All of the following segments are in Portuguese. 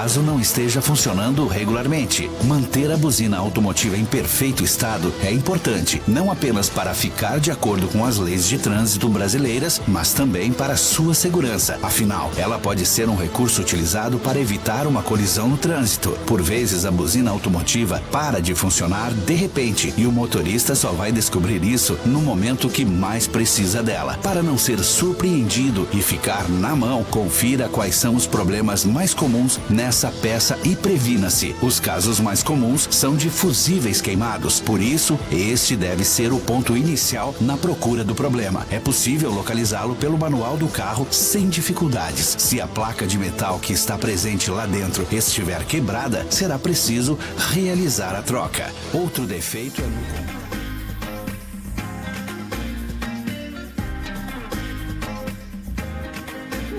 caso não esteja funcionando regularmente. Manter a buzina automotiva em perfeito estado é importante, não apenas para ficar de acordo com as leis de trânsito brasileiras, mas também para sua segurança. Afinal, ela pode ser um recurso utilizado para evitar uma colisão no trânsito. Por vezes, a buzina automotiva para de funcionar de repente e o motorista só vai descobrir isso no momento que mais precisa dela. Para não ser surpreendido e ficar na mão, confira quais são os problemas mais comuns nessa peça e previna-se. Os casos mais comuns são de fusíveis queimados, por isso, este deve ser o ponto inicial na procura do problema. É possível localizá-lo pelo manual do carro sem dificuldades. Se a placa de metal que está presente lá dentro estiver quebrada, será preciso realizar a troca. Outro defeito é no...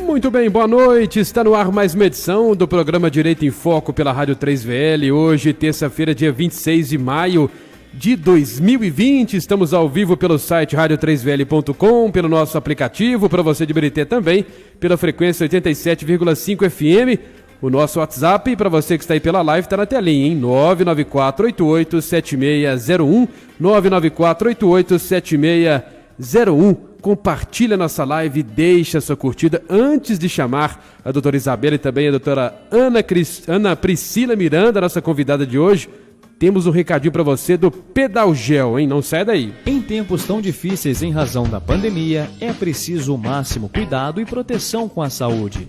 Muito bem, boa noite. Está no ar mais uma edição do programa Direito em Foco pela Rádio 3VL. Hoje, terça-feira, dia 26 de maio de 2020. Estamos ao vivo pelo site radio3vl.com, pelo nosso aplicativo, para você de Birité também, pela frequência 87,5 FM. O nosso WhatsApp, para você que está aí pela live, está na telinha, hein? 994887601, 994887601. Compartilha nossa live, deixa sua curtida antes de chamar a doutora Isabela e também a doutora Ana Priscila Miranda, nossa convidada de hoje. Temos um recadinho para você do Pedalgel, hein? Não sai daí. Em tempos tão difíceis em razão da pandemia, é preciso o máximo cuidado e proteção com a saúde.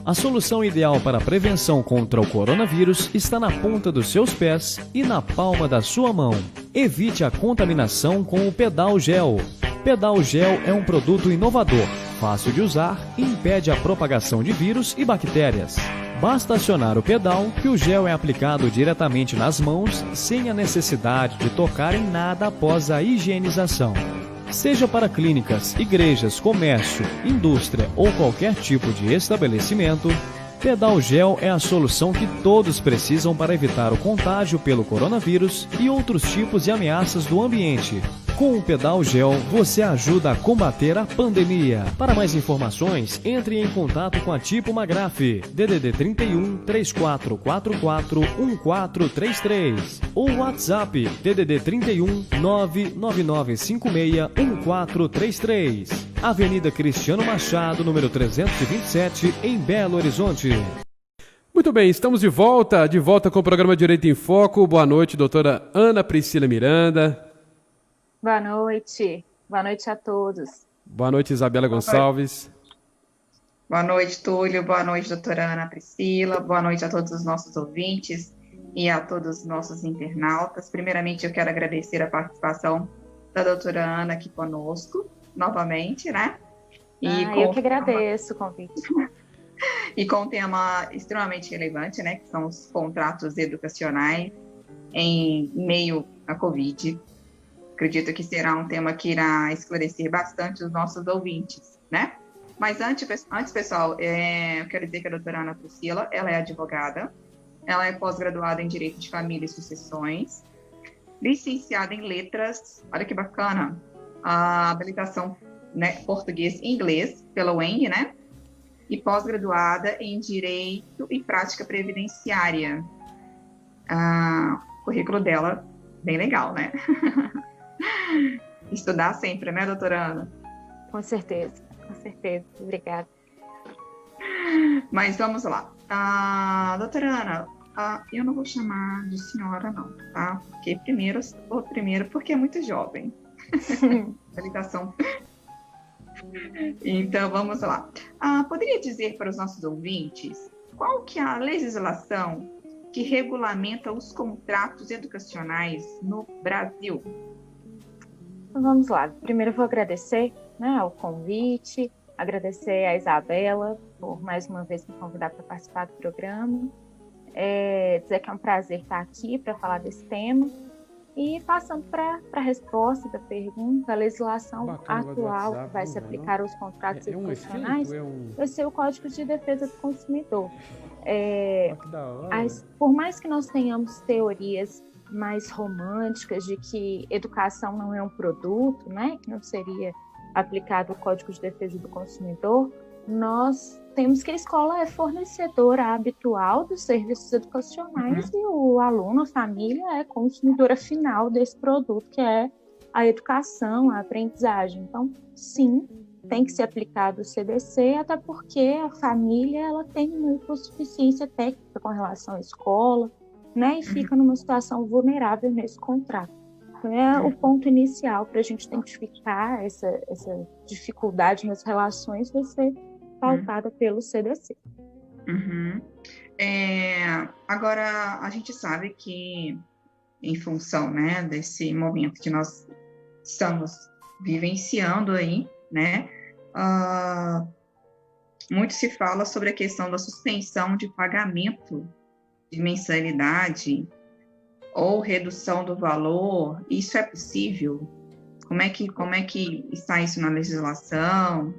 A solução ideal para a prevenção contra o coronavírus está na ponta dos seus pés e na palma da sua mão. Evite a contaminação com o Pedalgel. Pedalgel é um produto inovador, fácil de usar e impede a propagação de vírus e bactérias. Basta acionar o pedal que o gel é aplicado diretamente nas mãos sem a necessidade de tocar em nada após a higienização. Seja para clínicas, igrejas, comércio, indústria ou qualquer tipo de estabelecimento, Pedalgel é a solução que todos precisam para evitar o contágio pelo coronavírus e outros tipos de ameaças do ambiente. Com o Pedalgel, você ajuda a combater a pandemia. Para mais informações, entre em contato com a Tipo Magraf, DDD 31 3444 1433 ou WhatsApp DDD 31 99956 1433. Avenida Cristiano Machado, número 327, em Belo Horizonte. Muito bem, estamos de volta com o programa Direito em Foco. Boa noite, doutora Ana Priscila Miranda. Boa noite a todos. Boa noite, Isabela Gonçalves. Boa noite, Túlio. Boa noite, doutora Ana Priscila. Boa noite a todos os nossos ouvintes e a todos os nossos internautas. Primeiramente, eu quero agradecer a participação da doutora Ana aqui conosco, novamente, né? Eu que agradeço o convite. E com um tema extremamente relevante, né? Que são os contratos educacionais em meio à Covid. Acredito que será um tema que irá esclarecer bastante os nossos ouvintes, né? Mas antes pessoal, eu quero dizer que a doutora Ana Priscila, ela é advogada, ela é pós-graduada em Direito de Família e Sucessões, licenciada em Letras, olha que bacana, a habilitação, né, português e inglês pela UENG, né? E pós-graduada em Direito e Prática Previdenciária. O currículo dela, bem legal, né? Estudar sempre, né, doutora Ana? Com certeza. Obrigada. Mas vamos lá. Doutora Ana, eu não vou chamar de senhora, não, tá? Porque primeiro, porque é muito jovem. Habilitação. Então, vamos lá. Poderia dizer para os nossos ouvintes qual que é a legislação que regulamenta os contratos educacionais no Brasil? Então, vamos lá. Primeiro eu vou agradecer, né, o convite, agradecer a Isabela por mais uma vez me convidar para participar do programa, dizer que é um prazer estar aqui para falar desse tema e passando para a resposta da pergunta, a legislação atual que vai se aplicar aos contratos educacionais vai ser o Código de Defesa do Consumidor. Por mais que nós tenhamos teorias mais românticas de que educação não é um produto, né, que não seria aplicado o Código de Defesa do Consumidor, nós temos que a escola é fornecedora habitual dos serviços educacionais e o aluno, a família, é consumidora final desse produto, que é a educação, a aprendizagem. Então, sim, tem que ser aplicado o CDC, até porque a família ela tem uma hipossuficiência técnica com relação à escola, né, e fica numa situação vulnerável nesse contrato. Então, é o ponto inicial para a gente identificar essa dificuldade nas relações, vai ser pautada pelo CDC. Agora, a gente sabe que, em função, né, desse momento que nós estamos vivenciando aí, né, muito se fala sobre a questão da suspensão de pagamento de mensalidade ou redução do valor. Isso é possível? Como é que está isso na legislação?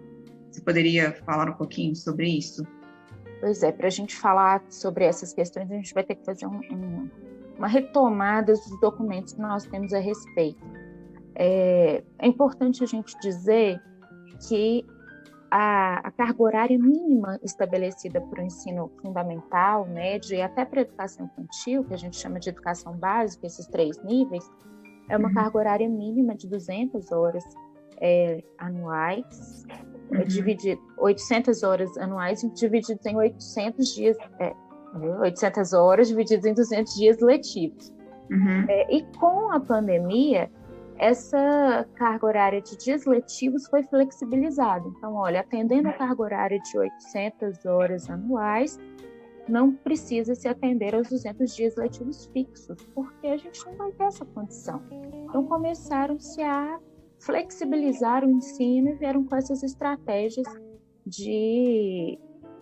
Você poderia falar um pouquinho sobre isso? Pois é, para a gente falar sobre essas questões, a gente vai ter que fazer uma retomada dos documentos que nós temos a respeito. É importante a gente dizer que a carga horária mínima estabelecida para o ensino fundamental, médio e até para a educação infantil, que a gente chama de educação básica, esses 3 níveis, é uma carga horária mínima de 200 horas anuais, 800 horas anuais divididos em 800 dias, 800 horas divididos em 200 dias letivos. E com a pandemia, essa carga horária de dias letivos foi flexibilizada. Então, olha, atendendo a carga horária de 800 horas anuais, não precisa se atender aos 200 dias letivos fixos, porque a gente não vai ter essa condição. Então, começaram-se a flexibilizar o ensino e vieram com essas estratégias de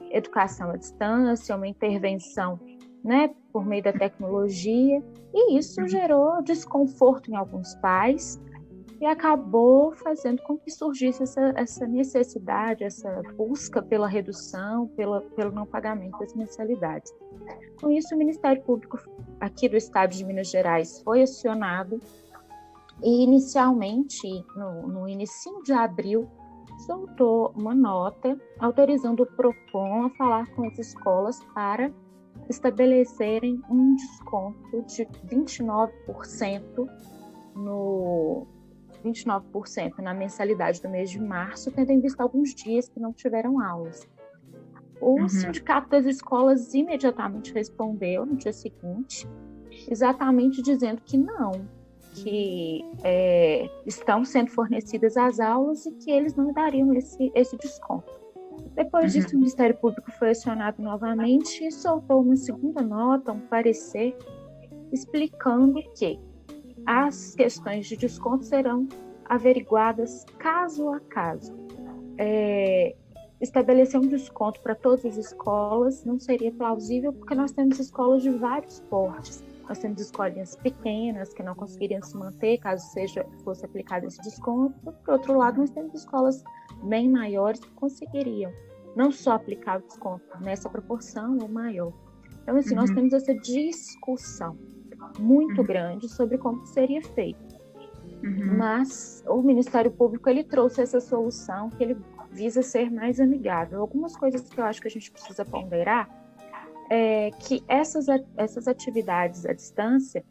educação à distância, uma intervenção, né, por meio da tecnologia, e isso gerou desconforto em alguns pais e acabou fazendo com que surgisse essa necessidade, essa busca pela redução, pelo não pagamento das mensalidades. Com isso, o Ministério Público aqui do Estado de Minas Gerais foi acionado e, inicialmente, no início de abril, soltou uma nota autorizando o PROCON a falar com as escolas para estabelecerem um desconto de 29% na mensalidade do mês de março, tendo em vista alguns dias que não tiveram aulas. O sindicato das escolas imediatamente respondeu no dia seguinte, exatamente dizendo que não, que estão sendo fornecidas as aulas e que eles não dariam esse desconto. Depois disso, o Ministério Público foi acionado novamente e soltou uma segunda nota, um parecer, explicando que as questões de desconto serão averiguadas caso a caso. Estabelecer um desconto para todas as escolas não seria plausível, porque nós temos escolas de vários portes. Nós temos escolinhas pequenas que não conseguiriam se manter caso fosse aplicado esse desconto. Por outro lado, nós temos escolas bem maiores que conseguiriam não só aplicar o desconto nessa proporção ou maior. Então, assim, nós temos essa discussão muito grande sobre como seria feito. Mas o Ministério Público, ele trouxe essa solução que ele visa ser mais amigável. Algumas coisas que eu acho que a gente precisa ponderar é que essas atividades à distância,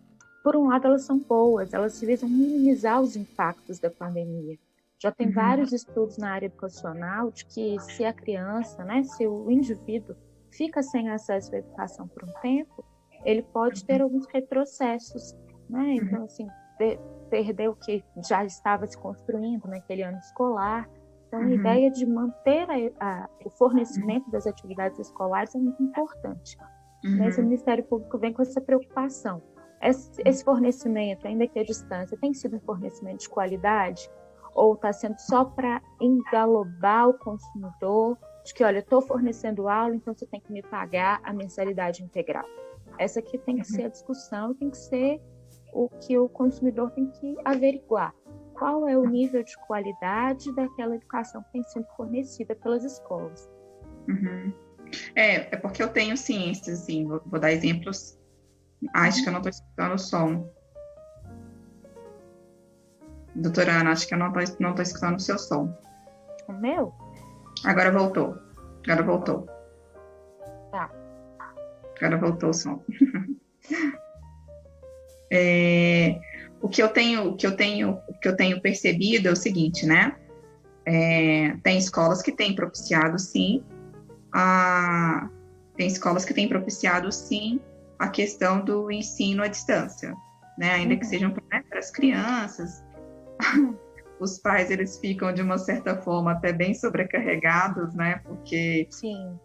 por um lado, elas são boas, elas visam minimizar os impactos da pandemia. Já tem vários estudos na área educacional de que se a criança, né, se o indivíduo fica sem acesso à educação por um tempo, ele pode ter alguns retrocessos, né? Então, assim, perder o que já estava se construindo naquele ano escolar. Então, a ideia de manter o fornecimento das atividades escolares é muito importante. Mas o Ministério Público vem com essa preocupação. Esse fornecimento, ainda que à distância, tem sido um fornecimento de qualidade? Ou está sendo só para engalobar o consumidor, de que, olha, estou fornecendo aula, então você tem que me pagar a mensalidade integral. Essa aqui tem que ser a discussão, tem que ser o que o consumidor tem que averiguar. Qual é o nível de qualidade daquela educação que tem sido fornecida pelas escolas? É porque eu tenho ciência, assim, vou dar exemplos. Acho que eu não estou escutando o som. Doutora Ana, acho que eu não tô escutando o seu som. O meu? Agora voltou. Agora voltou. Tá. Agora voltou o som. O que eu tenho percebido é o seguinte, né? Tem escolas que têm propiciado, sim, a questão do ensino à distância, né? Ainda que sejam, né, para as crianças. Os pais, eles ficam, de uma certa forma, até bem sobrecarregados, né? Porque, sim,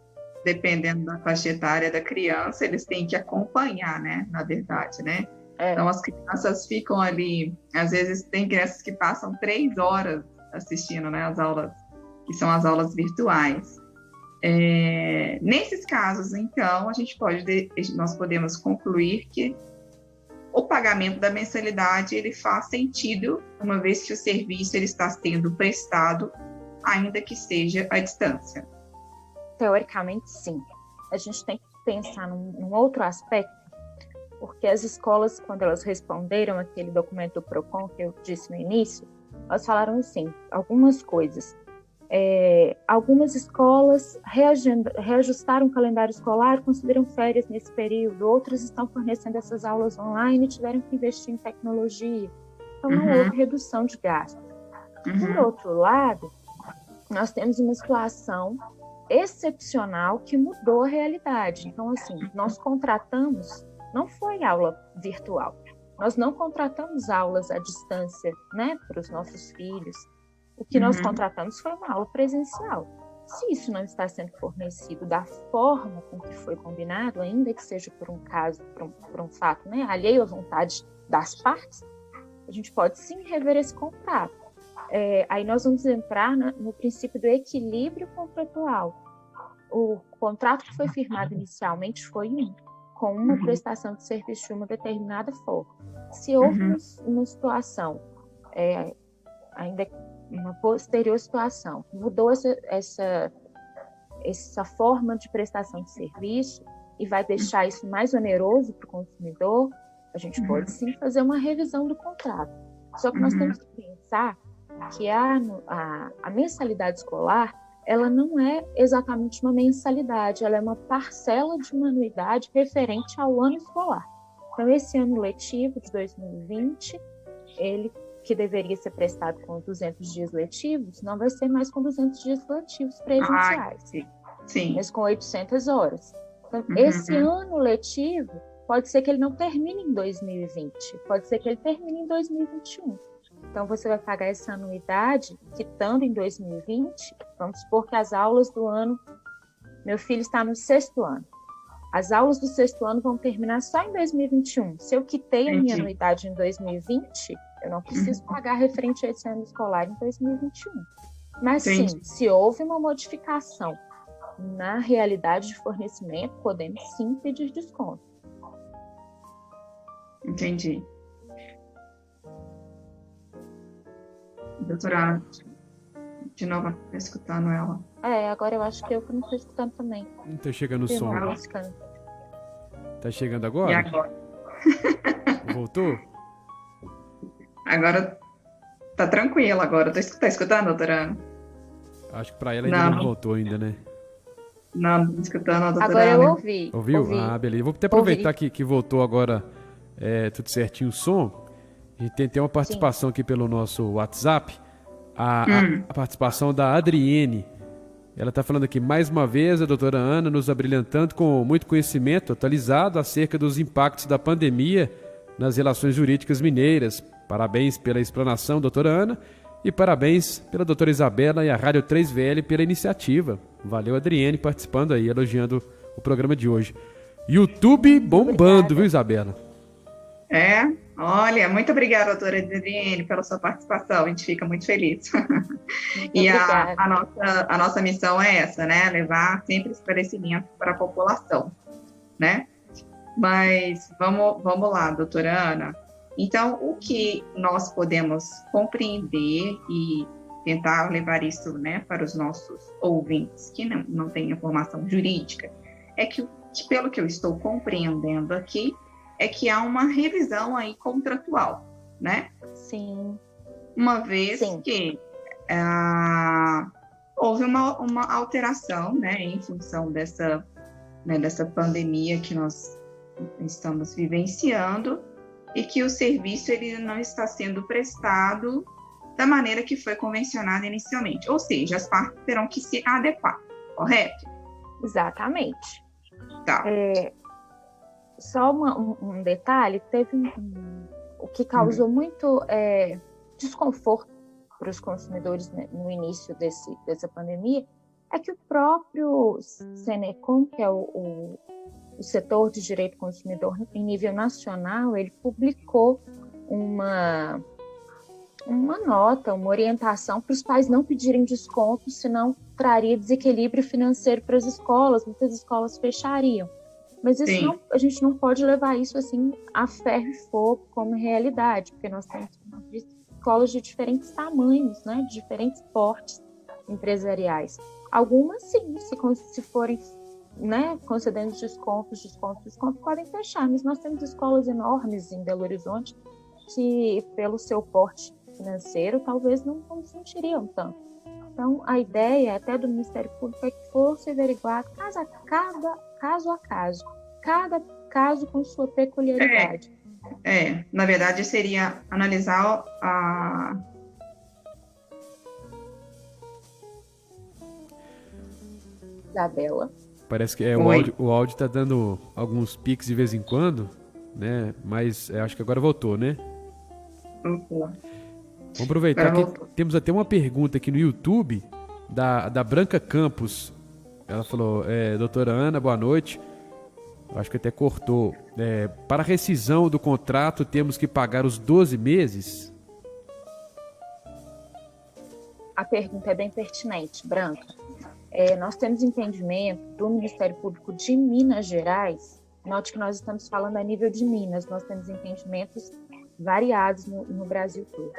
dependendo da faixa etária da criança, eles têm que acompanhar, né? Na verdade, né? Então, as crianças ficam ali... Às vezes, tem crianças que passam 3 horas assistindo, né? As aulas, que são as aulas virtuais. Nesses casos, então, nós podemos concluir que o pagamento da mensalidade ele faz sentido, uma vez que o serviço ele está sendo prestado, ainda que seja à distância. Teoricamente, sim. A gente tem que pensar num outro aspecto, porque as escolas, quando elas responderam aquele documento do PROCON que eu disse no início, elas falaram assim, algumas coisas. Algumas escolas reajustaram o calendário escolar, consideram férias nesse período, outras estão fornecendo essas aulas online e tiveram que investir em tecnologia. Então, não houve redução de gastos. Por outro lado, nós temos uma situação excepcional que mudou a realidade. Então, assim, nós contratamos, não foi aula virtual, nós não contratamos aulas à distância, né, para os nossos filhos. O que nós contratamos foi uma aula presencial. Se isso não está sendo fornecido da forma com que foi combinado, ainda que seja por um caso, por um fato, né, alheio à vontade das partes, a gente pode sim rever esse contrato. Aí nós vamos entrar no princípio do equilíbrio contratual. O contrato que foi firmado inicialmente foi com uma prestação de serviço de uma determinada forma. Se houve uma situação, ainda uma posterior situação, mudou essa forma de prestação de serviço e vai deixar isso mais oneroso para o consumidor, a gente pode sim fazer uma revisão do contrato. Só que nós temos que pensar que a mensalidade escolar, ela não é exatamente uma mensalidade, ela é uma parcela de uma anuidade referente ao ano escolar. Então, esse ano letivo de 2020, ele que deveria ser prestado com 200 dias letivos, não vai ser mais com 200 dias letivos presenciais, sim. mas com 800 horas. Então, esse ano letivo, pode ser que ele não termine em 2020, pode ser que ele termine em 2021. Então, você vai pagar essa anuidade, quitando em 2020, vamos supor que as aulas do ano, meu filho está no 6º ano, as aulas do 6º ano vão terminar só em 2021. Se eu quitei a minha anuidade em 2020, eu não preciso pagar referente a esse ano escolar em 2021. Mas sim, se houve uma modificação na realidade de fornecimento, podemos sim pedir desconto. Entendi. Doutora, de novo, estou escutando ela. Agora eu acho que eu não estou escutando também. Não tá chegando o som. Tá chegando agora? E agora? Voltou? Agora tá tranquilo agora. Tá escutando, doutora Ana? Acho que pra ela ainda não voltou ainda, né? Não tô escutando a doutora Agora Ana. eu ouvi. Ouviu? Ah, beleza. Vou até aproveitar que voltou agora tudo certinho o som. A gente tem uma participação aqui pelo nosso WhatsApp. A participação da Adriene. Ela está falando aqui, mais uma vez, a doutora Ana nos abrilhantando com muito conhecimento atualizado acerca dos impactos da pandemia nas relações jurídicas mineiras. Parabéns pela explanação, doutora Ana, e parabéns pela doutora Isabela e a Rádio 3VL pela iniciativa. Valeu, Adriene, participando aí, elogiando o programa de hoje. YouTube bombando, viu, Isabela? Olha, muito obrigada, doutora Adriene, pela sua participação, a gente fica muito feliz. E a nossa missão é essa, né? Levar sempre esclarecimento para a população, né? Mas vamos lá, doutora Ana. Então, o que nós podemos compreender e tentar levar isso, né, para os nossos ouvintes que não têm informação jurídica, é que, pelo que eu estou compreendendo aqui, é que há uma revisão aí contratual, né? Sim. Uma vez que houve uma alteração, né, em função dessa pandemia que nós estamos vivenciando e que o serviço ele não está sendo prestado da maneira que foi convencionada inicialmente. Ou seja, as partes terão que se adequar, correto? Exatamente. Tá. Só um detalhe, teve o que causou muito desconforto para os consumidores, né, no início dessa pandemia, é que o próprio Senecom, que é o setor de direito do consumidor em nível nacional, ele publicou uma nota, uma orientação para os pais não pedirem desconto, senão traria desequilíbrio financeiro para as escolas, muitas escolas fechariam. Mas isso a gente não pode levar isso assim a ferro e fogo como realidade, porque nós temos escolas de diferentes tamanhos, né, de diferentes portes empresariais. Algumas sim, se forem, né, concedendo descontos, podem fechar, mas nós temos escolas enormes em Belo Horizonte que, pelo seu porte financeiro, talvez não sentiriam tanto. Então, a ideia até do Ministério Público é que fosse averiguado caso a caso, cada caso com sua peculiaridade. Na verdade, seria analisar a... Isabela. Parece que o áudio está dando alguns piques de vez em quando, né? Mas acho que agora voltou, né? Vamos aproveitar que temos até uma pergunta aqui no YouTube da Branca Campos. Ela falou, doutora Ana, boa noite. Acho que até cortou. Para rescisão do contrato, temos que pagar os 12 meses? A pergunta é bem pertinente, Branca. Nós temos entendimento do Ministério Público de Minas Gerais. Note que nós estamos falando a nível de Minas. Nós temos entendimentos variados no Brasil todo.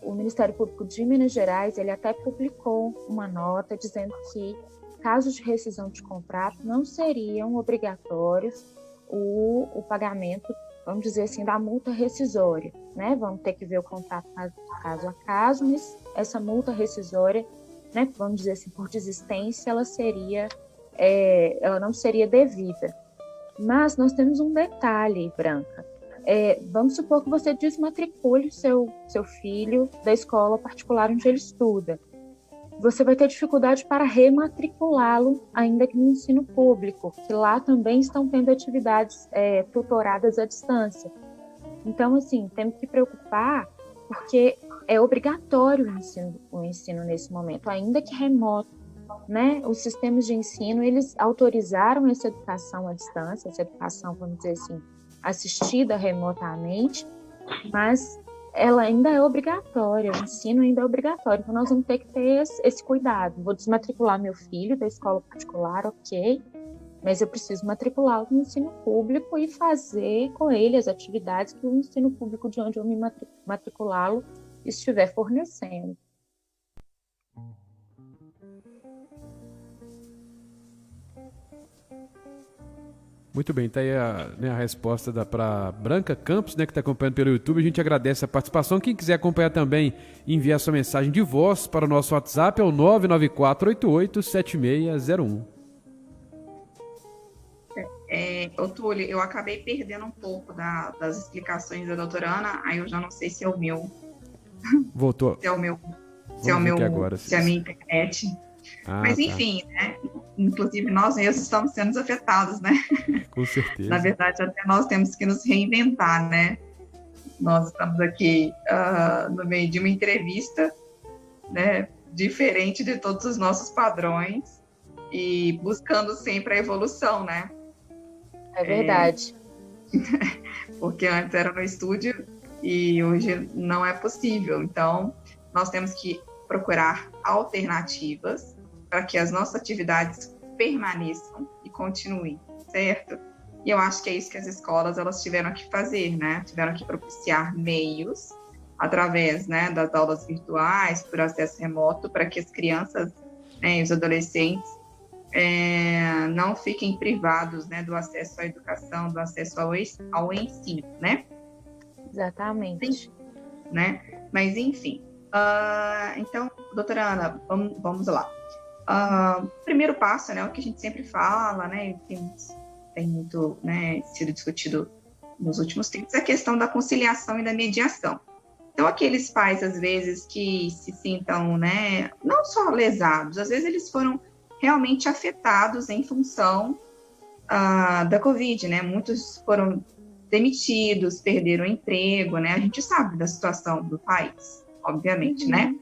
O Ministério Público de Minas Gerais, ele até publicou uma nota dizendo que casos de rescisão de contrato não seriam obrigatórios o pagamento, vamos dizer assim, da multa rescisória, né? Vamos ter que ver o contrato caso a caso, mas essa multa rescisória, né, vamos dizer assim, por desistência, ela não seria devida. Mas nós temos um detalhe, Branca. Vamos supor que você desmatricule seu filho da escola particular onde ele estuda. Você vai ter dificuldade para rematriculá-lo, ainda que no ensino público, que lá também estão tendo atividades tutoradas à distância. Então, assim, temos que preocupar, porque é obrigatório o ensino nesse momento, ainda que remoto, né? Os sistemas de ensino, eles autorizaram essa educação à distância, essa educação, vamos dizer assim, assistida remotamente, mas ela ainda é obrigatória, o ensino ainda é obrigatório, então nós vamos ter que ter esse cuidado. Vou desmatricular meu filho da escola particular, ok, mas eu preciso matriculá-lo no ensino público e fazer com ele as atividades que o ensino público de onde eu me matriculá-lo estiver fornecendo. Muito bem, tá aí a resposta para Branca Campos, né, que está acompanhando pelo YouTube. A gente agradece a participação. Quem quiser acompanhar também, enviar sua mensagem de voz para o nosso WhatsApp, é o 994887601. Túlio, eu acabei perdendo um pouco das explicações da doutora Ana, aí eu já não sei se é o meu... Voltou. Se é a minha internet. Mas enfim, né? Inclusive nós mesmos estamos sendo desafetados, né? Com certeza. Na verdade, até nós temos que nos reinventar, né? Nós estamos aqui no meio de uma entrevista, né? Diferente de todos os nossos padrões e buscando sempre a evolução, né? É verdade. Porque antes era no estúdio e hoje não é possível. Então, nós temos que procurar alternativas para que as nossas atividades permaneçam e continuem, certo? E eu acho que é isso que as escolas elas tiveram que fazer, né? Tiveram que propiciar meios através, né, das aulas virtuais, por acesso remoto, para que as crianças, né, e os adolescentes não fiquem privados, né, do acesso à educação, do acesso ao ensino, né? Exatamente. Né? Mas, enfim, Então, doutora Ana, vamos lá. O primeiro passo, né, o que a gente sempre fala, né, tem muito, né, sido discutido nos últimos tempos, é a questão da conciliação e da mediação. Então, aqueles pais, às vezes, que se sintam, né, não só lesados, às vezes eles foram realmente afetados em função da Covid, né? Muitos foram demitidos, perderam o emprego, né? A gente sabe da situação do país, obviamente, né?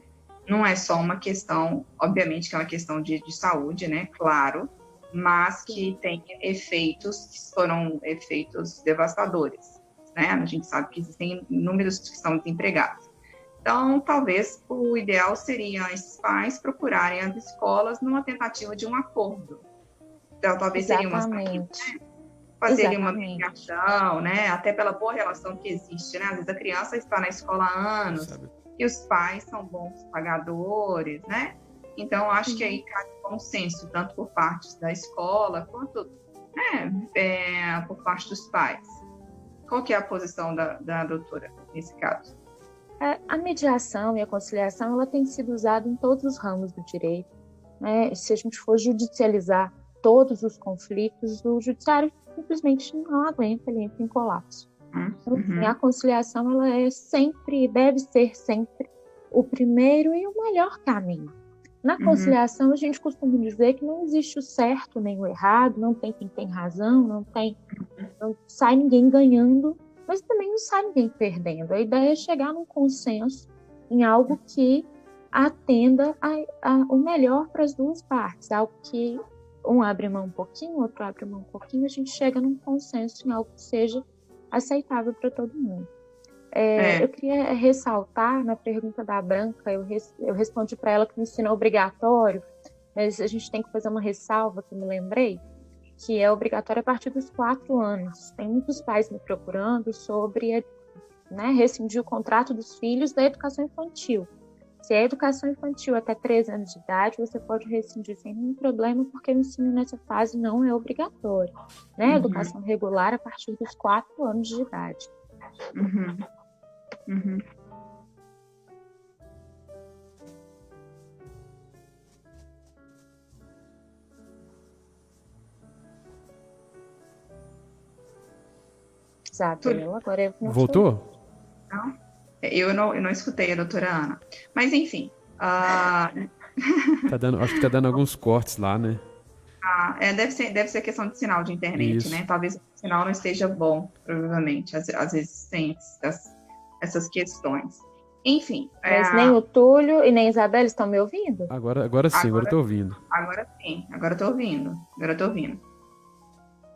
Não é só uma questão, obviamente que é uma questão de saúde, né? Claro, mas que tem efeitos que foram efeitos devastadores, né? A gente sabe que existem inúmeros que estão desempregados. Então, talvez o ideal seria esses pais procurarem as escolas numa tentativa de um acordo. Então, talvez seria uma saída, né? Fazer uma mediação, né? Até pela boa relação que existe, né? Às vezes a criança está na escola há anos e os pais são bons pagadores, né? Então, acho que aí cabe bom senso, tanto por parte da escola quanto, né, por parte dos pais. Qual que é a posição da doutora nesse caso? A mediação e a conciliação, ela tem sido usada em todos os ramos do direito, né? Se a gente for judicializar todos os conflitos, o judiciário simplesmente não aguenta, ele entra em colapso. Então, assim, a conciliação, ela é sempre, deve ser sempre, o primeiro e o melhor caminho. Na conciliação, a gente costuma dizer que não existe o certo nem o errado, não tem quem tem razão, não sai ninguém ganhando, mas também não sai ninguém perdendo. A ideia é chegar num consenso em algo que atenda o melhor para as duas partes, algo que um abre mão um pouquinho, outro abre mão um pouquinho, a gente chega num consenso em algo que seja aceitável para todo mundo. Eu queria ressaltar, na pergunta da Branca, eu respondi para ela que o ensino é obrigatório, mas a gente tem que fazer uma ressalva, que eu me lembrei, que é obrigatório a partir dos 4 anos. Tem muitos pais me procurando sobre rescindir o contrato dos filhos da educação infantil. Se é educação infantil até 13 anos de idade, você pode rescindir sem nenhum problema, porque o ensino nessa fase não é obrigatório. Né? Educação regular a partir dos 4 anos de idade. Isabela, agora eu não Voltou? Não? Eu não escutei a doutora Ana. Mas, enfim. Acho que tá dando alguns cortes lá, né? Deve ser questão de sinal de internet, Isso. né? Talvez o sinal não esteja bom, provavelmente. Às vezes tem essas questões. Enfim. Mas nem o Túlio e nem a Isabela estão me ouvindo? Agora sim, agora eu tô ouvindo. Agora sim, agora eu tô ouvindo.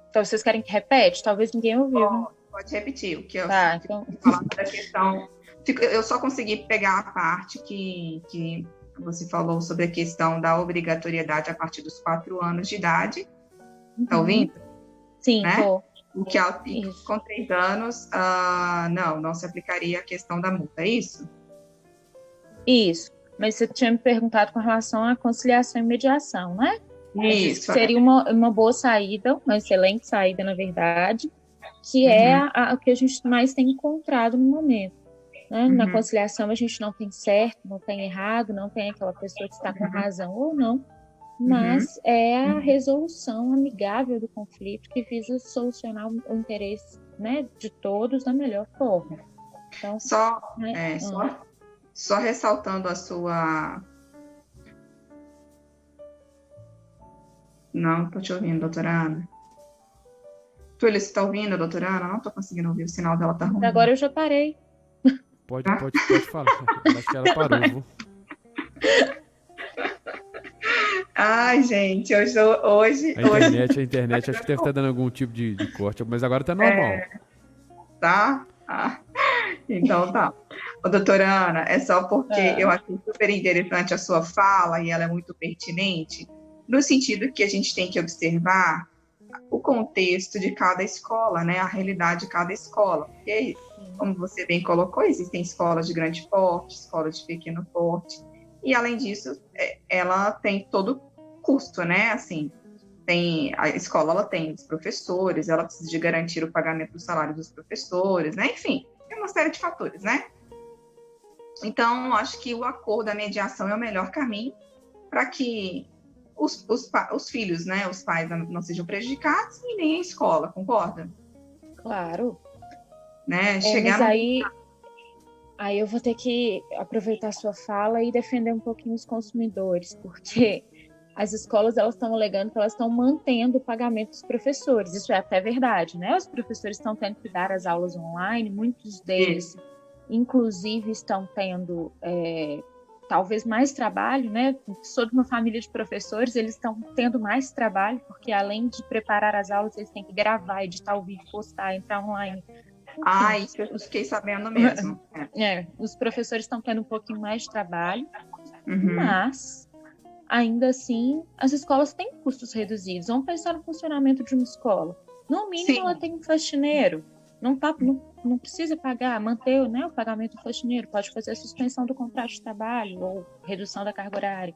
Então, vocês querem que repete? Talvez ninguém ouviu. Né? Pode repetir, o que eu então... falando da questão. Eu só consegui pegar a parte que você falou sobre a questão da obrigatoriedade a partir dos 4 anos de idade. Tá ouvindo? Sim, né? tô. O que com 3 anos, não se aplicaria a questão da multa, é isso? Isso. Mas você tinha me perguntado com relação à conciliação e mediação, né? Isso. Seria uma boa saída, uma excelente saída, na verdade, que é o que a gente mais tem encontrado no momento. Né? Na conciliação a gente não tem certo, não tem errado, não tem aquela pessoa que está com razão ou não, mas é a resolução amigável do conflito que visa solucionar o interesse, né, de todos da melhor forma. Então, só ressaltando a sua... Não estou te ouvindo, doutora Ana. Túlio, você está ouvindo, doutora Ana? Não estou conseguindo ouvir, o sinal dela está ruim. Agora eu já parei. Pode falar. Acho que ela parou, viu? Ai, gente, hoje... A internet acho que deve estar dando algum tipo de corte, mas agora está normal. Tá? Então tá. Ô, doutora Ana, é só porque eu achei super interessante a sua fala e ela é muito pertinente, no sentido que a gente tem que observar o contexto de cada escola, né? A realidade de cada escola. Porque, como você bem colocou, existem escolas de grande porte, escolas de pequeno porte, e além disso, ela tem todo custo, né? Assim, a escola ela tem os professores, ela precisa de garantir o pagamento do salário dos professores, né? Enfim, tem uma série de fatores, né? Então, acho que o acordo, a mediação é o melhor caminho para que os filhos, né, os pais não sejam prejudicados e nem a escola, concorda? Claro. Né? Mas aí eu vou ter que aproveitar a sua fala e defender um pouquinho os consumidores, porque as escolas elas estão alegando que elas estão mantendo o pagamento dos professores. Isso é até verdade, né? Os professores estão tendo que dar as aulas online, muitos deles, inclusive, estão tendo talvez mais trabalho, né? Sou de uma família de professores, eles estão tendo mais trabalho, porque além de preparar as aulas, eles têm que gravar, editar o vídeo, postar, entrar online. Isso eu fiquei sabendo mesmo. Os professores estão tendo um pouquinho mais de trabalho, Uhum. mas ainda assim as escolas têm custos reduzidos. Vamos pensar no funcionamento de uma escola. No mínimo, ela tem um faxineiro. Não precisa manter, né, o pagamento do faxineiro. Pode fazer a suspensão do contrato de trabalho ou redução da carga horária.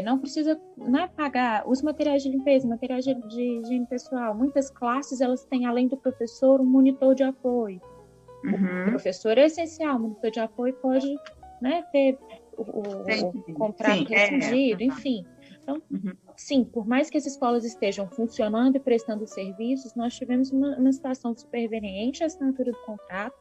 Não precisa, né, pagar os materiais de limpeza, materiais de higiene pessoal. Muitas classes elas têm, além do professor, um monitor de apoio. Uhum. O professor é essencial, o monitor de apoio pode, né, ter o contrato rescindido, enfim. Então, sim, por mais que as escolas estejam funcionando e prestando serviços, nós tivemos uma situação de superveniente à assinatura do contrato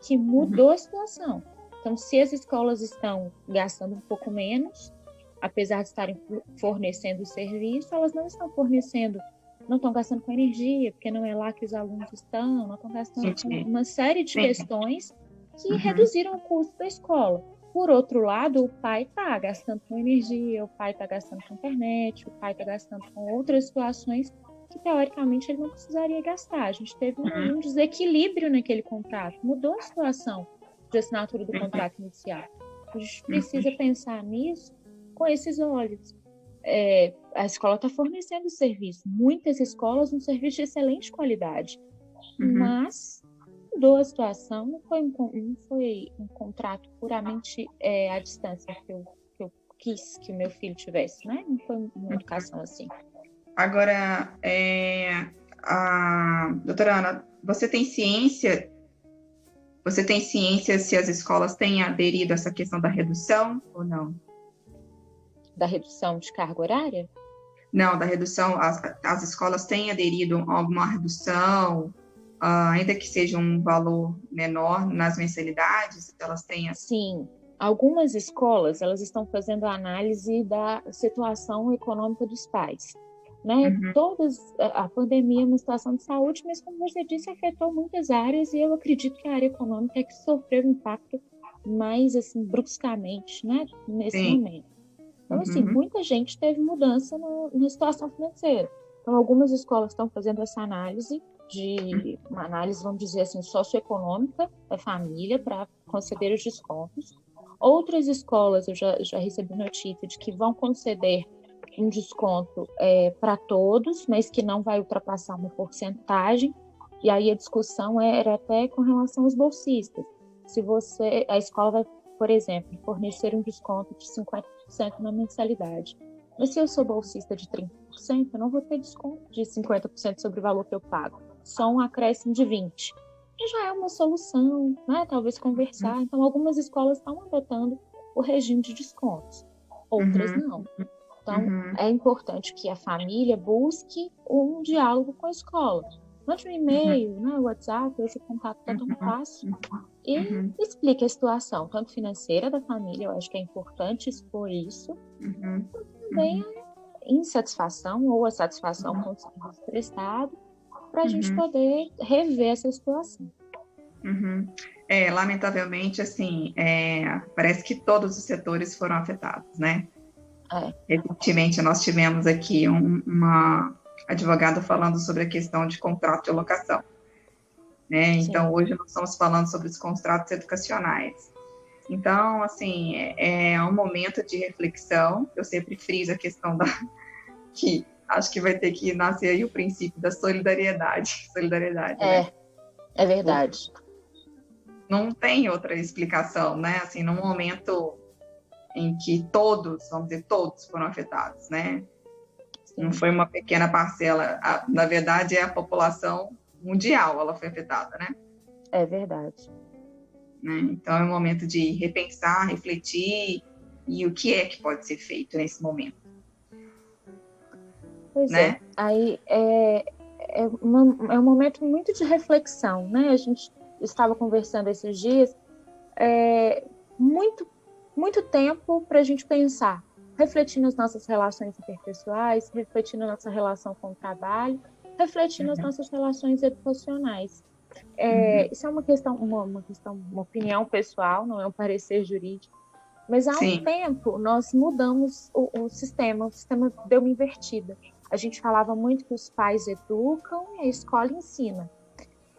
que mudou a situação. Então, se as escolas estão gastando um pouco menos, apesar de estarem fornecendo o serviço, elas não estão fornecendo, não estão gastando com energia, porque não é lá que os alunos estão, não estão gastando com uma série de questões que reduziram o custo da escola. Por outro lado, o pai está gastando com energia, o pai está gastando com internet, o pai está gastando com outras situações que, teoricamente, ele não precisaria gastar. A gente teve um desequilíbrio naquele contrato, mudou a situação de assinatura do contrato inicial. A gente precisa pensar nisso com esses olhos. A escola está fornecendo serviço. Muitas escolas, um serviço de excelente qualidade. Mas mudou a situação, não foi um contrato puramente à distância que eu quis que o meu filho tivesse, né? Não foi uma educação assim. Agora, doutora Ana, você tem ciência se as escolas têm aderido a essa questão da redução ou não? Da redução de carga horária? Não, da redução, as escolas têm aderido a alguma redução, ainda que seja um valor menor nas mensalidades, elas têm... Sim, algumas escolas elas estão fazendo a análise da situação econômica dos pais. Né? A pandemia é uma situação de saúde, mas como você disse, afetou muitas áreas e eu acredito que a área econômica é que sofreu impacto mais assim, bruscamente, né? Nesse momento. Então, assim, muita gente teve mudança na situação financeira. Então, algumas escolas estão fazendo essa análise, uma análise, vamos dizer assim, socioeconômica da família para conceder os descontos. Outras escolas, eu já recebi notícia de que vão conceder um desconto para todos, mas que não vai ultrapassar uma porcentagem. E aí a discussão era até com relação aos bolsistas. A escola vai, por exemplo, fornecer um desconto de 50% na mensalidade. Mas se eu sou bolsista de 30%, eu não vou ter desconto de 50% sobre o valor que eu pago. Só um acréscimo de 20%. E já é uma solução, né? Talvez conversar. Então, algumas escolas estão adotando o regime de descontos. Outras não. Então, é importante que a família busque um diálogo com a escola. Mande um e-mail, né, WhatsApp, hoje o contato está tão fácil. E explique a situação, tanto financeira da família, eu acho que é importante expor isso, também a insatisfação ou a satisfação com o serviço prestado, para a gente poder rever essa situação. Lamentavelmente, assim, parece que todos os setores foram afetados, né? Recentemente, nós tivemos aqui uma advogada falando sobre a questão de contrato de locação. Né? Então, hoje nós estamos falando sobre os contratos educacionais. Então, assim, é um momento de reflexão. Eu sempre friso a questão que acho que vai ter que nascer aí o princípio da solidariedade. Né? É verdade. Não tem outra explicação, né? Assim, num momento em que todos, vamos dizer, todos foram afetados, né? Não foi uma pequena parcela. Na verdade, é a população mundial, ela foi afetada, né? É verdade. né? Então, é um momento de repensar, refletir, e o que é que pode ser feito nesse momento. Pois né? Aí é um momento muito de reflexão, né? A gente estava conversando esses dias, muito tempo para a gente pensar, refletir nas nossas relações interpessoais, refletir na nossa relação com o trabalho, refletir nas nossas relações educacionais. Isso é uma opinião pessoal, não é um parecer jurídico, mas há um tempo nós mudamos o sistema deu uma invertida. A gente falava muito que os pais educam e a escola ensina.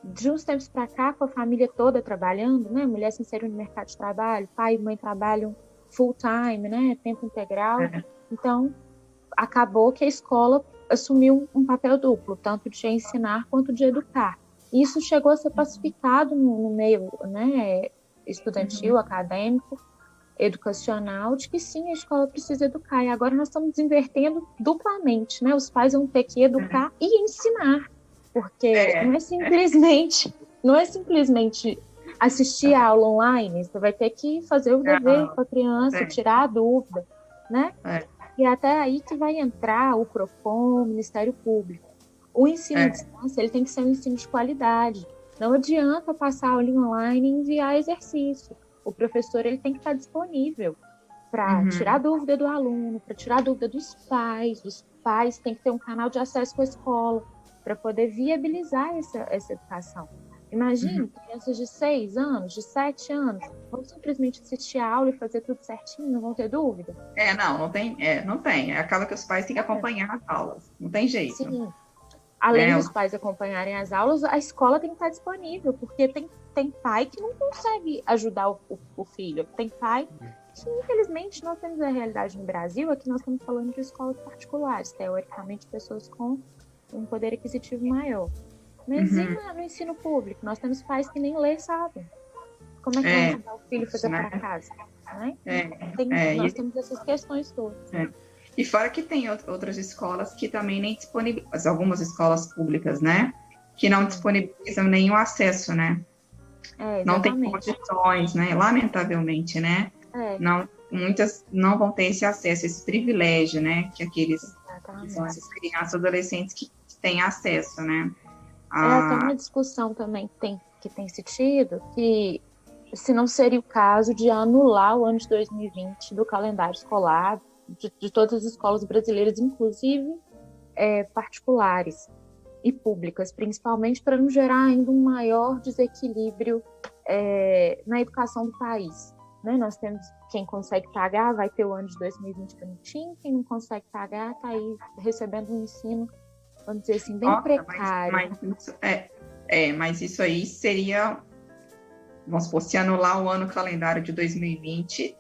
De uns tempos para cá, com a família toda trabalhando, né, mulher se inseriu no mercado de trabalho, pai e mãe trabalham full time, né, tempo integral, então acabou que a escola assumiu um papel duplo, tanto de ensinar quanto de educar. E isso chegou a ser pacificado no meio, né, estudantil, acadêmico, educacional, de que sim, a escola precisa educar. E agora nós estamos invertendo duplamente, né? Os pais vão ter que educar e ensinar, porque não é simplesmente assistir a aula online, você vai ter que fazer o dever com a criança, tirar a dúvida, né? E até aí que vai entrar o PROCON, o Ministério Público. O ensino à distância, ele tem que ser um ensino de qualidade. Não adianta passar a aula online e enviar exercício. O professor ele tem que estar disponível para tirar dúvida do aluno, para tirar dúvida dos pais. Os pais têm que ter um canal de acesso com a escola para poder viabilizar essa educação. Imagine crianças de 6 anos, de 7 anos, vão simplesmente assistir a aula e fazer tudo certinho, não vão ter dúvida? Não tem. Acaba que os pais têm que acompanhar as aulas, não tem jeito. Sim. Além dos pais acompanharem as aulas, a escola tem que estar disponível, porque tem pai que não consegue ajudar o filho. Tem pai que, infelizmente, nós temos a realidade no Brasil, aqui nós estamos falando de escolas particulares, teoricamente pessoas com um poder aquisitivo maior. Mas e no ensino público? Nós temos pais que nem ler sabem. Como é que vão ajudar o filho a fazer para casa? Né? Nós temos essas questões todas. E fora que tem outras escolas que também nem disponibilizam, algumas escolas públicas, né? Que não disponibilizam nenhum acesso, né? Não tem condições, né? Lamentavelmente, né? Muitas não vão ter esse acesso, esse privilégio, né? Que são essas crianças, adolescentes que têm acesso, né? Tem uma discussão também que tem se tido, que se não seria o caso de anular o ano de 2020 do calendário escolar de todas as escolas brasileiras, inclusive particulares e públicas, principalmente para não gerar ainda um maior desequilíbrio na educação do país. Né? Nós temos quem consegue pagar, vai ter o ano de 2020 bonitinho, quem não consegue pagar está aí recebendo um ensino, vamos dizer assim, bem precário. Mas isso aí seria, vamos supor, se anular o ano calendário de 2020,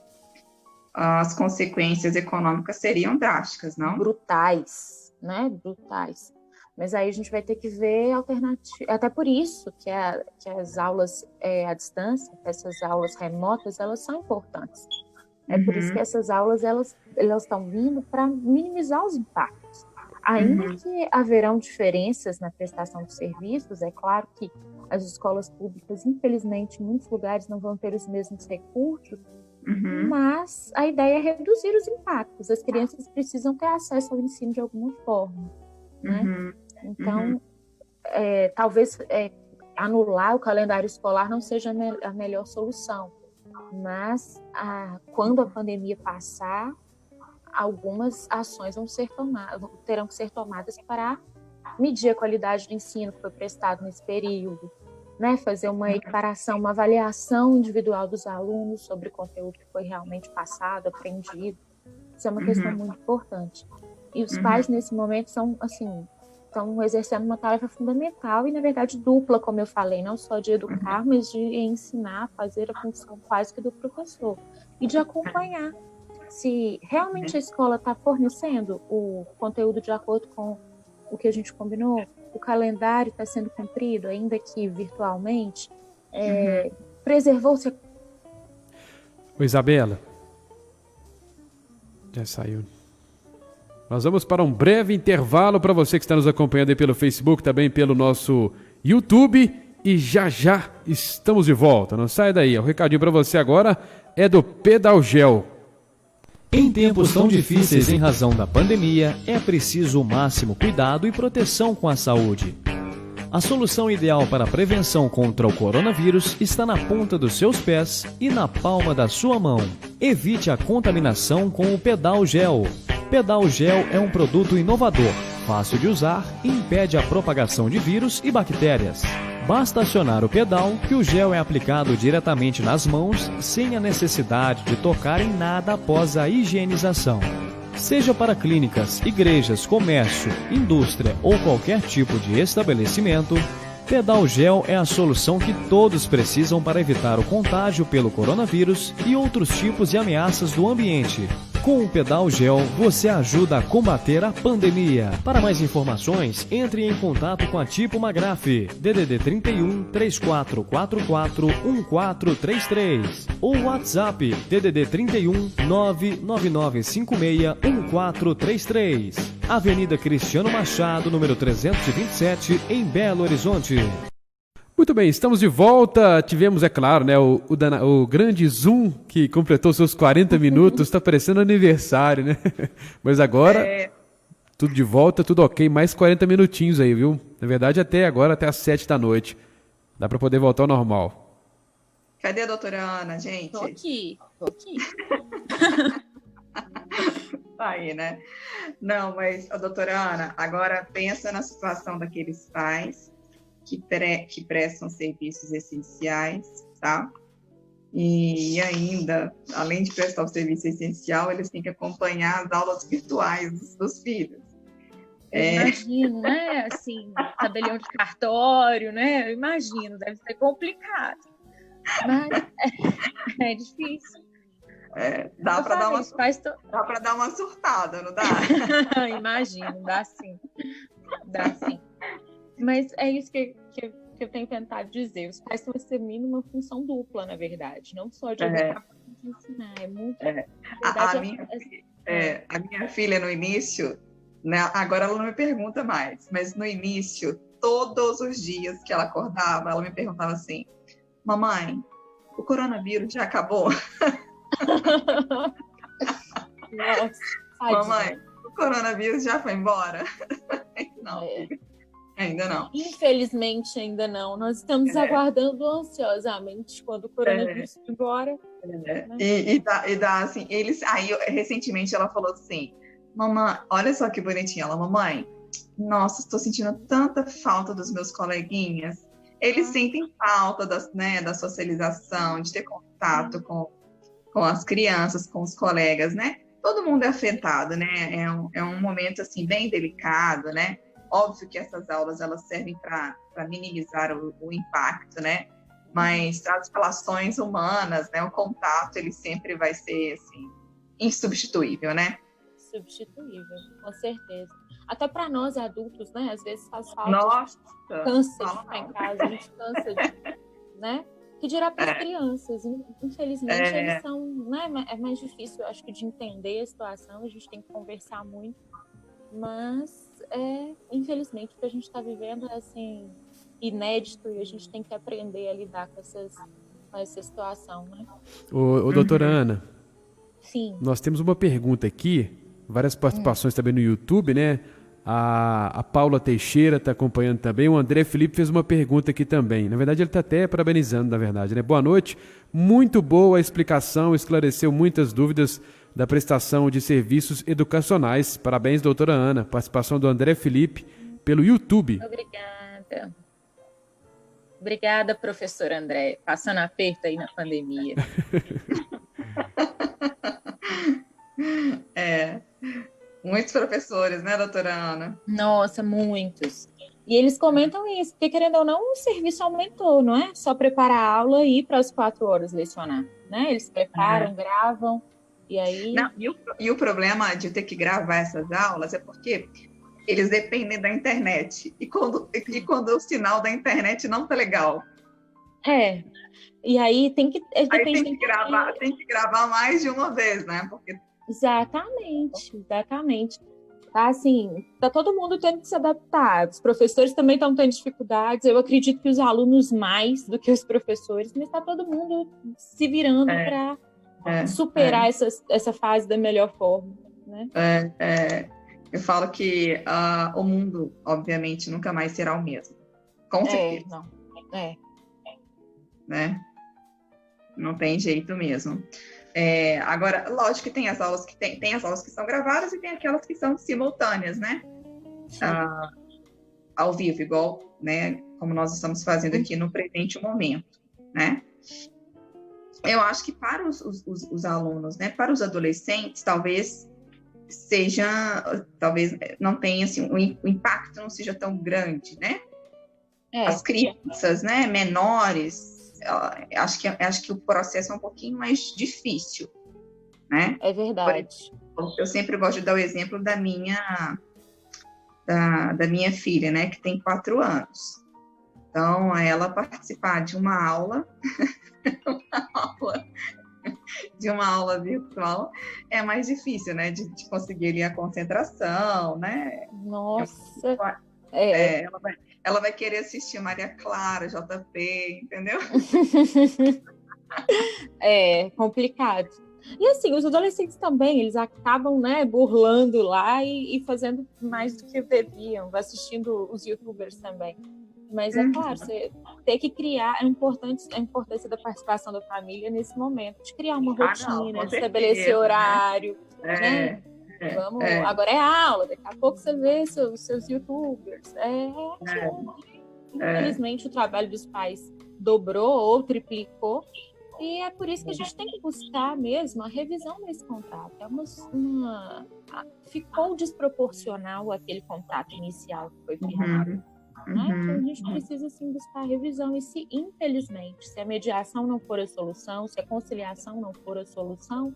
as consequências econômicas seriam drásticas, não? Brutais, né? Brutais. Mas aí a gente vai ter que ver alternativas. Até por isso que as aulas à distância, essas aulas remotas, elas são importantes. É por isso que essas aulas elas estão vindo para minimizar os impactos. Ainda que haverão diferenças na prestação de serviços, é claro que as escolas públicas, infelizmente, em muitos lugares não vão ter os mesmos recursos, mas a ideia é reduzir os impactos. As crianças precisam ter acesso ao ensino de alguma forma, né? Então, talvez anular o calendário escolar não seja a melhor solução, mas quando a pandemia passar, algumas ações terão que ser tomadas para medir a qualidade do ensino que foi prestado nesse período, né? Fazer uma equiparação, uma avaliação individual dos alunos sobre o conteúdo que foi realmente passado, aprendido. Isso é uma questão muito importante. E os pais, nesse momento, estão exercendo uma tarefa fundamental e, na verdade, dupla, como eu falei, não só de educar, mas de ensinar, fazer a função quase que do professor e de acompanhar se realmente a escola está fornecendo o conteúdo de acordo com o que a gente combinou, o calendário está sendo cumprido, ainda que virtualmente, preservou-se. Oi, Isabela. Já saiu. Nós vamos para um breve intervalo para você que está nos acompanhando aí pelo Facebook, também pelo nosso YouTube e já já estamos de volta. Não sai daí. O recadinho para você agora é do Pedalgel. Em tempos tão difíceis em razão da pandemia, é preciso o máximo cuidado e proteção com a saúde. A solução ideal para a prevenção contra o coronavírus está na ponta dos seus pés e na palma da sua mão. Evite a contaminação com o Pedalgel. Pedalgel é um produto inovador, fácil de usar e impede a propagação de vírus e bactérias. Basta acionar o pedal que o gel é aplicado diretamente nas mãos sem a necessidade de tocar em nada após a higienização. Seja para clínicas, igrejas, comércio, indústria ou qualquer tipo de estabelecimento, Pedalgel é a solução que todos precisam para evitar o contágio pelo coronavírus e outros tipos de ameaças do ambiente. Com o Pedalgel, você ajuda a combater a pandemia. Para mais informações, entre em contato com a Tipo Magraf, DDD 31 3444 1433 ou WhatsApp DDD 31 99956 1433. Avenida Cristiano Machado, número 327, em Belo Horizonte. Muito bem, estamos de volta. Tivemos, é claro, né, o grande Zoom que completou seus 40 minutos. Está parecendo aniversário, né? Mas agora, tudo de volta, tudo ok. Mais 40 minutinhos aí, viu? Na verdade, até agora, até às 7 da noite. Dá para poder voltar ao normal. Cadê a doutora Ana, gente? Tô aqui. Tá aí, né? Não, mas, a doutora Ana, agora pensa na situação daqueles pais que prestam serviços essenciais, tá? E ainda, além de prestar o serviço essencial, eles têm que acompanhar as aulas virtuais dos filhos. Imagino, né? Assim, tabelião de cartório, né? Eu imagino, deve ser complicado. Mas é difícil. Dá para dar uma surtada, não dá? Imagino, dá sim. Dá sim. Mas é isso que eu tenho tentado dizer. Os pais estão assumindo uma função dupla, na verdade. Não só de educar, mas de ensinar. É muito... A minha filha, no início, né, agora ela não me pergunta mais, mas no início, todos os dias que ela acordava, ela me perguntava assim: mamãe, o coronavírus já acabou? Nossa, mamãe, o coronavírus já foi embora? Não. Ainda não. Infelizmente, ainda não. Nós estamos aguardando ansiosamente quando o coronavírus for embora. Né? E dá assim, recentemente ela falou assim: mamãe, olha só que bonitinha ela, mamãe, nossa, estou sentindo tanta falta dos meus coleguinhas. Eles sentem falta da socialização, de ter contato com as crianças, com os colegas, né? Todo mundo é afetado, né? É um momento, assim, bem delicado, né? Óbvio que essas aulas, elas servem para minimizar o impacto, né? Mas as relações humanas, né? O contato, ele sempre vai ser, assim, insubstituível, né? Substituível, com certeza. Até para nós adultos, né? Às vezes faz falta. Nossa! Cansa de ficar em casa, a gente cansa de... né? Que dirá para as crianças. Infelizmente, eles são... Né? É mais difícil, eu acho, que de entender a situação. A gente tem que conversar muito. Mas... infelizmente, o que a gente está vivendo é assim, inédito, e a gente tem que aprender a lidar com essa situação, né? Ô, doutora Ana, sim, nós temos uma pergunta aqui, várias participações também no YouTube, né? A Paula Teixeira está acompanhando também, o André Felipe fez uma pergunta aqui também. Na verdade, ele está até parabenizando, na verdade, né? Boa noite, muito boa a explicação, esclareceu muitas dúvidas da prestação de serviços educacionais. Parabéns, doutora Ana. Participação do André Felipe pelo YouTube. Obrigada. Obrigada, professor André. Passando aperto aí na pandemia. Muitos professores, né, doutora Ana? Nossa, muitos. E eles comentam isso, porque querendo ou não, o serviço aumentou, não é? Só preparar a aula e ir para as 4 horas lecionar, né? Eles preparam, gravam. E aí... Não, e o problema de ter que gravar essas aulas é porque eles dependem da internet. E quando o sinal da internet não tá legal. E aí tem que gravar mais de uma vez, né? Porque... Exatamente. Tá, assim, tá todo mundo tendo que se adaptar. Os professores também estão tendo dificuldades. Eu acredito que os alunos mais do que os professores, mas está todo mundo se virando para superar essa fase da melhor forma, né? Eu falo que o mundo, obviamente, nunca mais será o mesmo. Com certeza. Não. Né? Não tem jeito mesmo. Agora, lógico que tem as aulas que tem as aulas que são gravadas e tem aquelas que são simultâneas, né? Ao vivo, igual, né? Como nós estamos fazendo aqui no presente momento, né? Eu acho que para os alunos, né? Para os adolescentes, talvez não tenha assim, o impacto não seja tão grande, né? As crianças, né? Menores, acho que o processo é um pouquinho mais difícil, né? É verdade. Eu sempre gosto de dar o exemplo da minha filha, né? Que tem 4 anos. Então, ela participar de uma aula virtual é mais difícil, né? De conseguir ali a concentração, né? Nossa! Ela vai querer assistir Maria Clara, JP, entendeu? É complicado. E assim, os adolescentes também, eles acabam, né, burlando lá e fazendo mais do que deviam, assistindo os YouTubers também. Mas é claro, você tem que criar a importância da participação da família nesse momento, de criar uma rotina, de estabelecer horário, né? Agora é aula, daqui a pouco você vê seus YouTubers. Infelizmente, o trabalho dos pais dobrou ou triplicou, e é por isso que a gente tem que buscar mesmo a revisão desse contrato. Ficou desproporcional aquele contrato inicial que foi firmado. Né? Então, a gente precisa, sim, buscar a revisão. E se, infelizmente, se a mediação não for a solução, se a conciliação não for a solução,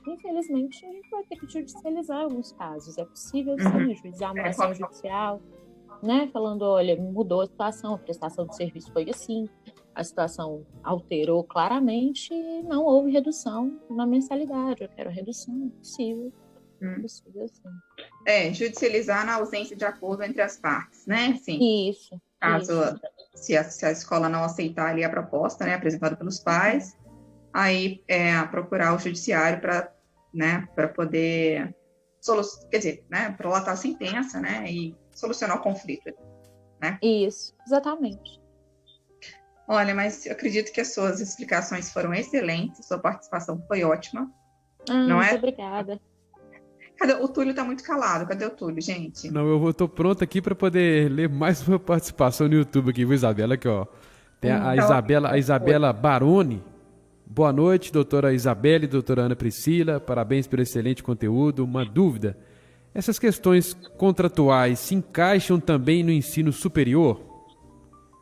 infelizmente, a gente vai ter que judicializar alguns casos. É possível, sim, juizar uma ação judicial, né? Falando, olha, mudou a situação, a prestação de serviço foi assim, a situação alterou claramente e não houve redução na mensalidade. Eu quero redução, possível. Possível, sim. Judicializar na ausência de acordo entre as partes, né? Sim. Isso. Caso se a escola não aceitar ali a proposta, né, apresentada pelos pais, aí procurar o judiciário para, né, para poder prolatar a sentença, né, e solucionar o conflito, né? Isso, exatamente. Olha, mas eu acredito que as suas explicações foram excelentes, sua participação foi ótima. Não muito obrigada. O Túlio tá muito calado. Cadê o Túlio, gente? Não, eu tô pronto aqui para poder ler mais uma participação no YouTube aqui, viu, Isabela? Aqui, ó. Tem a Isabela Baroni. Boa noite, doutora Isabela e doutora Ana Priscila. Parabéns pelo excelente conteúdo. Uma dúvida. Essas questões contratuais se encaixam também no ensino superior?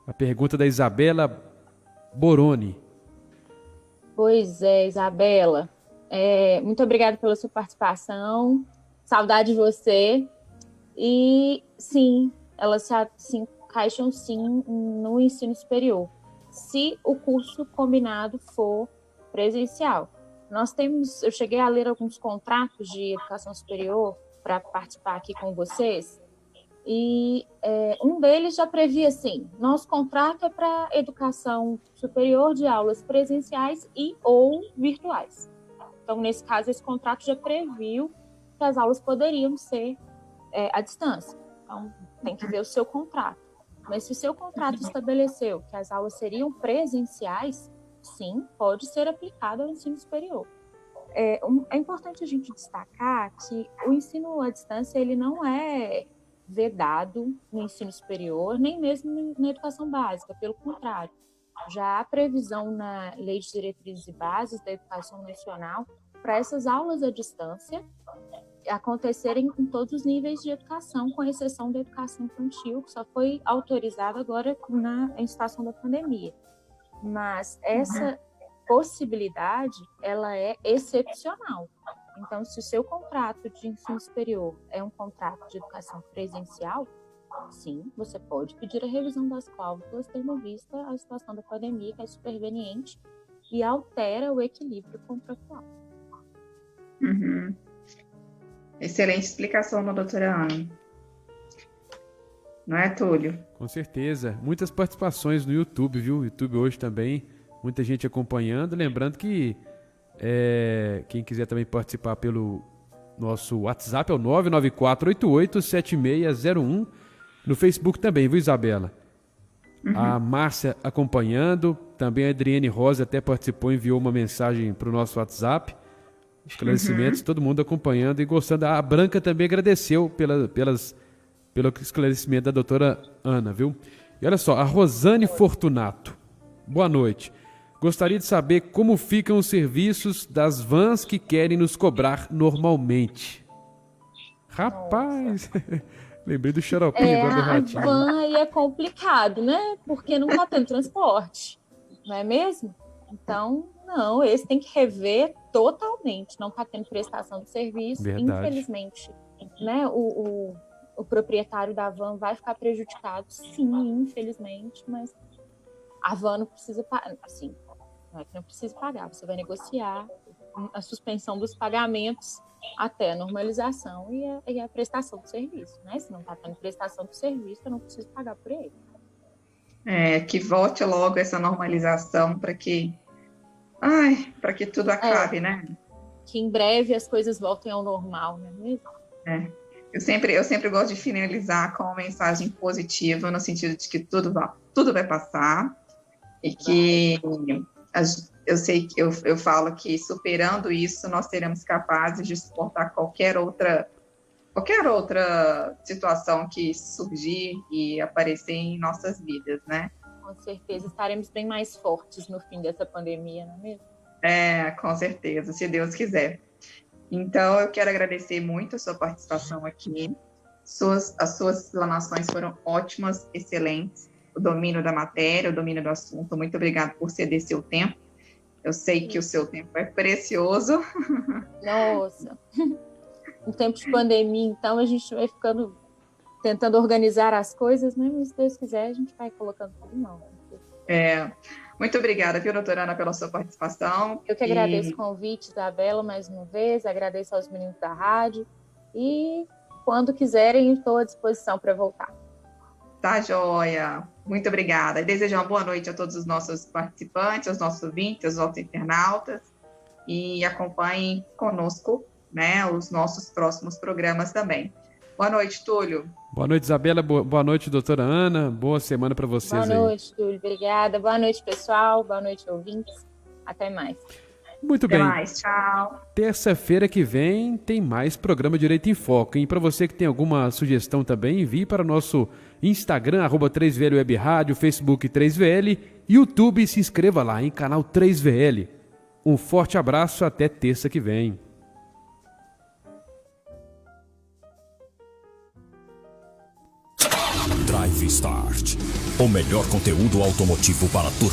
A pergunta da Isabela Boroni. Pois é, Isabela. Muito obrigada pela sua participação. Saudade de você. E, sim, elas se encaixam, sim, no ensino superior, se o curso combinado for presencial. Eu cheguei a ler alguns contratos de educação superior para participar aqui com vocês, e um deles já previa assim: nosso contrato é para educação superior de aulas presenciais e ou virtuais. Então, nesse caso, esse contrato já previu que as aulas poderiam ser à distância. Então, tem que ver o seu contrato. Mas se o seu contrato estabeleceu que as aulas seriam presenciais, sim, pode ser aplicado ao ensino superior. É importante a gente destacar que o ensino à distância ele não é vedado no ensino superior, nem mesmo na educação básica, pelo contrário. Já há previsão na Lei de Diretrizes e Bases da Educação Nacional para essas aulas à distância acontecerem em todos os níveis de educação, com exceção da educação infantil, que só foi autorizada agora em situação da pandemia. Mas essa possibilidade, ela é excepcional. Então, se o seu contrato de ensino superior é um contrato de educação presencial, sim, você pode pedir a revisão das cláusulas, tendo em vista a situação da pandemia, que é superveniente e altera o equilíbrio contratual. Excelente explicação da doutora Ana. Não é, Túlio? Com certeza. Muitas participações no YouTube, viu? YouTube hoje também, muita gente acompanhando. Lembrando que quem quiser também participar pelo nosso WhatsApp é o 994887601. No Facebook também, viu, Isabela? A Márcia acompanhando, também a Adriane Rosa até participou, enviou uma mensagem para o nosso WhatsApp. Esclarecimentos, todo mundo acompanhando e gostando. A Branca também agradeceu pelo esclarecimento da doutora Ana, viu? E olha só, a Rosane Fortunato. Boa noite. Gostaria de saber como ficam os serviços das vans que querem nos cobrar normalmente. Rapaz, lembrei do xaropinho agora do ratinho. A van aí é complicado, né? Porque não está tendo transporte, não é mesmo? Então, não, esse tem que rever totalmente. Não está tendo prestação de serviço, Verdade. Infelizmente. Né? O proprietário da van vai ficar prejudicado, sim, infelizmente, mas a van não precisa pagar, assim, não é que não precisa pagar, você vai negociar a suspensão dos pagamentos até a normalização e a prestação do serviço, né? Se não está tendo prestação do serviço, eu não preciso pagar por ele. Que volte logo essa normalização para que tudo acabe, né? Que em breve as coisas voltem ao normal, não é mesmo? Eu sempre gosto de finalizar com uma mensagem positiva, no sentido de que tudo vai passar, e que eu sei que eu falo que superando isso, nós seremos capazes de suportar qualquer outra situação que surgir e aparecer em nossas vidas, né? Com certeza, estaremos bem mais fortes no fim dessa pandemia, não é mesmo? Com certeza, se Deus quiser. Então, eu quero agradecer muito a sua participação aqui. As suas explanações foram ótimas, excelentes. O domínio da matéria, o domínio do assunto. Muito obrigada por ceder seu tempo. Eu sei que o seu tempo é precioso. Nossa! Em tempo de pandemia, então, a gente vai tentando organizar as coisas, né? Mas se Deus quiser, a gente vai colocando tudo em mão. Muito obrigada, viu, doutora Ana, pela sua participação. Eu que agradeço o convite, Isabela, mais uma vez, agradeço aos meninos da rádio e quando quiserem, estou à disposição para voltar. Tá, joia. Muito obrigada. E desejo uma boa noite a todos os nossos participantes, aos nossos ouvintes, aos nossos internautas, e acompanhem conosco, né, os nossos próximos programas também. Boa noite, Túlio. Boa noite, Isabela. Boa noite, doutora Ana. Boa semana para vocês aí. Boa noite, Túlio. Obrigada. Boa noite, pessoal. Boa noite, ouvintes. Até mais. Muito Até bem. mais. Tchau. Terça-feira que vem tem mais programa Direito em Foco. E para você que tem alguma sugestão também, envie para o nosso Instagram, @3VL Web Rádio, Facebook 3VL, YouTube, se inscreva lá em canal 3VL. Um forte abraço, até terça que vem. Drive Start, o melhor conteúdo automotivo para turma.